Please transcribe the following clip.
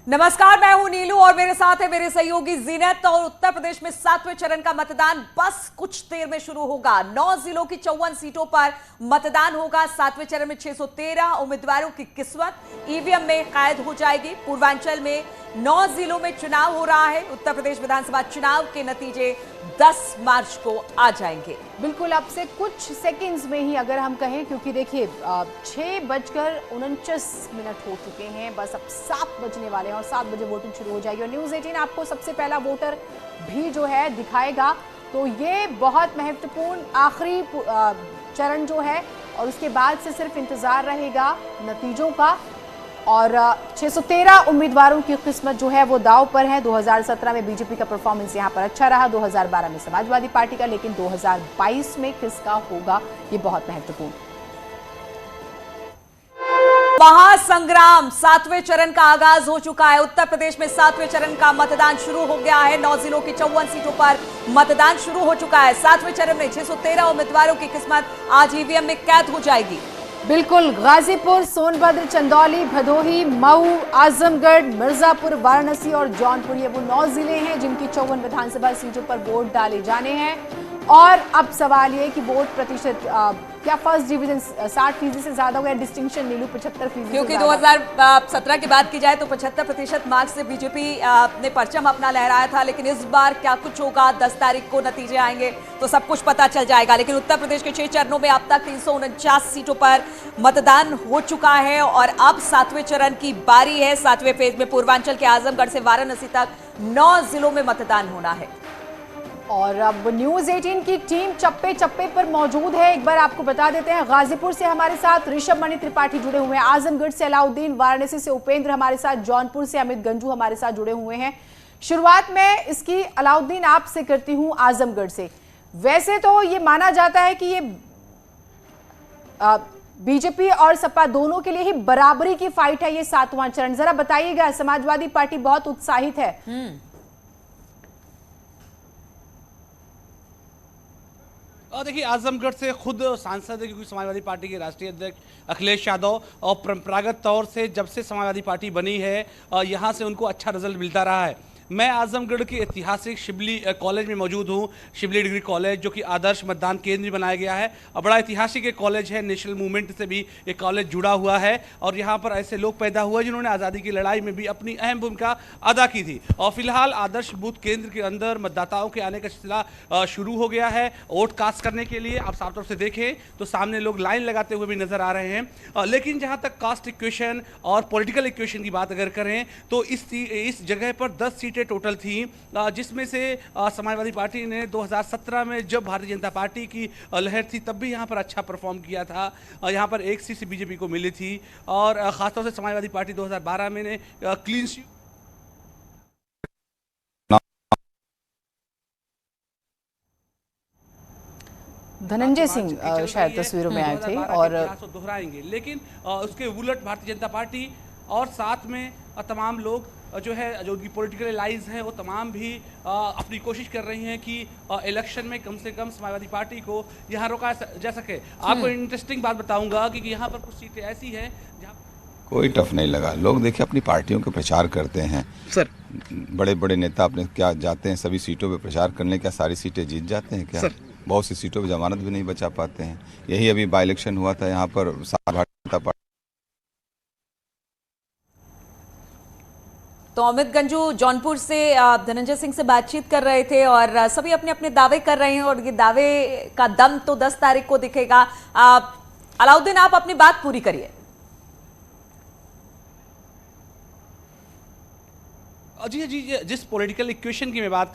नमस्कार, मैं हूं नीलू और मेरे साथ है मेरे सहयोगी जीनत। और उत्तर प्रदेश में 7वें चरण का मतदान बस कुछ देर में शुरू होगा। 9 जिलों की 54 सीटों पर मतदान होगा। 7वें चरण में 613 उम्मीदवारों की किस्मत ईवीएम में कैद हो जाएगी। पूर्वांचल में 9 जिलों में चुनाव हो रहा है। उत्तर प्रदेश विधानसभा चुनाव के नतीजे 10 मार्च को आ जाएंगे। बिल्कुल, अब से कुछ सेकंड्स में ही अगर हम कहें, क्योंकि देखिए 6:49 हो चुके हैं, बस अब 7 बजने वाले हैं और 7 बजे वोटिंग शुरू हो जाएगी। और न्यूज़ 18 आपको सबसे पहला वोटर भी जो है दिखाएगा। तो ये बहुत महत्वपूर्ण आखिरी चरण जो है, और उसके बाद से सिर्फ इंतजार रहेगा नतीजों का। और 613 उम्मीदवारों की किस्मत जो है वो दांव पर है। 2017 में बीजेपी का परफॉर्मेंस यहां पर अच्छा रहा, 2012 में समाजवादी पार्टी का, लेकिन 2022 में किसका होगा ये बहुत महत्वपूर्ण। महासंग्राम 7वें चरण का आगाज हो चुका है। उत्तर प्रदेश में 7वें चरण का मतदान शुरू हो गया है। 9 जिलों की 54 सीटों पर मतदान शुरू हो चुका है। 7वें चरण में 613 उम्मीदवारों की किस्मत आज ईवीएम में कैद हो जाएगी। बिल्कुल, गाजीपुर, सोनभद्र, चंदौली, भदोही, मऊ, आजमगढ़, मिर्जापुर, वाराणसी और जौनपुर, ये वो 9 जिले हैं जिनकी 54 विधानसभा सीटों पर वोट डाले जाने हैं। और अब सवाल ये कि वोट प्रतिशत क्या फर्स्ट डिवीजन 60% से ज्यादा हो गया, डिस्टिंक्शन नीलू 75%, क्योंकि 2017 की बात की जाए तो 75% मार्क्स से बीजेपी ने परचम अपना लहराया था। लेकिन इस बार क्या कुछ होगा, 10 तारीख को नतीजे आएंगे तो सब कुछ पता चल जाएगा। लेकिन उत्तर प्रदेश के 6 चरणों में अब तक 349 सीटों पर मतदान हो चुका है और अब 7वें चरण की बारी है। 7वें फेज में पूर्वांचल के आजमगढ़ से वाराणसी तक 9 जिलों में मतदान होना है। और अब न्यूज़ 18 की टीम चप्पे चप्पे पर मौजूद है। एक बार आपको बता देते हैं, गाजीपुर से हमारे साथ ऋषभ मणि त्रिपाठी जुड़े हुए हैं, आजमगढ़ से अलाउद्दीन, वाराणसी से उपेंद्र हमारे साथ, जौनपुर से अमित गंजू हमारे साथ जुड़े हुए हैं। शुरुआत में इसकी अलाउद्दीन आपसे करती हूं, आजमगढ़ से। वैसे तो ये माना जाता है कि ये बीजेपी और सपा दोनों के लिए ही बराबरी की फाइट है ये 7वां चरण। जरा बताइएगा, समाजवादी पार्टी बहुत उत्साहित है। और देखिए, आजमगढ़ से खुद सांसद है, क्योंकि समाजवादी पार्टी के राष्ट्रीय अध्यक्ष अखिलेश यादव और परंपरागत तौर से जब से समाजवादी पार्टी बनी है यहाँ से उनको अच्छा रिजल्ट मिलता रहा है। मैं आजमगढ़ के ऐतिहासिक शिबली कॉलेज में मौजूद हूँ। शिबली डिग्री कॉलेज जो कि आदर्श मतदान केंद्र बनाया गया है और बड़ा ऐतिहासिक एक कॉलेज है। नेशनल मूवमेंट से भी ये कॉलेज जुड़ा हुआ है और यहाँ पर ऐसे लोग पैदा हुए जिन्होंने आज़ादी की लड़ाई में भी अपनी अहम भूमिका अदा की थी। और फिलहाल आदर्श बूथ केंद्र के अंदर मतदाताओं के आने का सिलसिला शुरू हो गया है। वोट कास्ट करने के लिए आप साफ तौर से देखें तो सामने लोग लाइन लगाते हुए भी नजर आ रहे हैं। लेकिन जहाँ तक कास्ट इक्वेशन और पॉलिटिकल इक्वेशन की बात अगर करें तो इस जगह पर 10 सीटें टोटल थी, जिसमें से समाजवादी पार्टी ने 2017 में जब भारतीय जनता पार्टी की लहर थी तब भी यहां पर अच्छा परफॉर्म किया था। यहां पर एक सीट से बीजेपी को मिली थी और खासतौर से समाजवादी पार्टी 2012 में ने क्लीन शीट। धनंजय सिंह शायद तस्वीरों में आए थे और दोहराएंगे, लेकिन उसके उलट भारतीय जनता पार्टी और साथ में तमाम लोग जो है, जो उनकी पॉलिटिकल लाइज है, वो तमाम भी अपनी कोशिश कर रही हैं कि इलेक्शन में कम से कम समाजवादी पार्टी को यहाँ रोका जा सके। आपको इंटरेस्टिंग बात बताऊंगा कि यहाँ पर कुछ सीटें ऐसी हैं जहाँ कोई टफ नहीं लगा। लोग देखिए अपनी पार्टियों के प्रचार करते हैं सर। बड़े बड़े नेता अपने क्या जाते हैं सभी सीटों पे प्रचार करने, क्या सारी सीटें जीत जाते हैं क्या? बहुत सी सीटों पे जमानत भी नहीं बचा पाते हैं। यही अभी बाई इलेक्शन हुआ था यहाँ पर भारतीय जनता पार्टी। तो अमित गंजू जौनपुर से धनंजय सिंह से बातचीत कर रहे थे और सभी अपने अपने दावे कर रहे हैं और ये दावे का दम तो 10 तारीख को दिखेगा। अलाउद्दीन, आप अपनी बात पूरी करिए। जी, जिस पॉलिटिकल इक्वेशन की मैं बात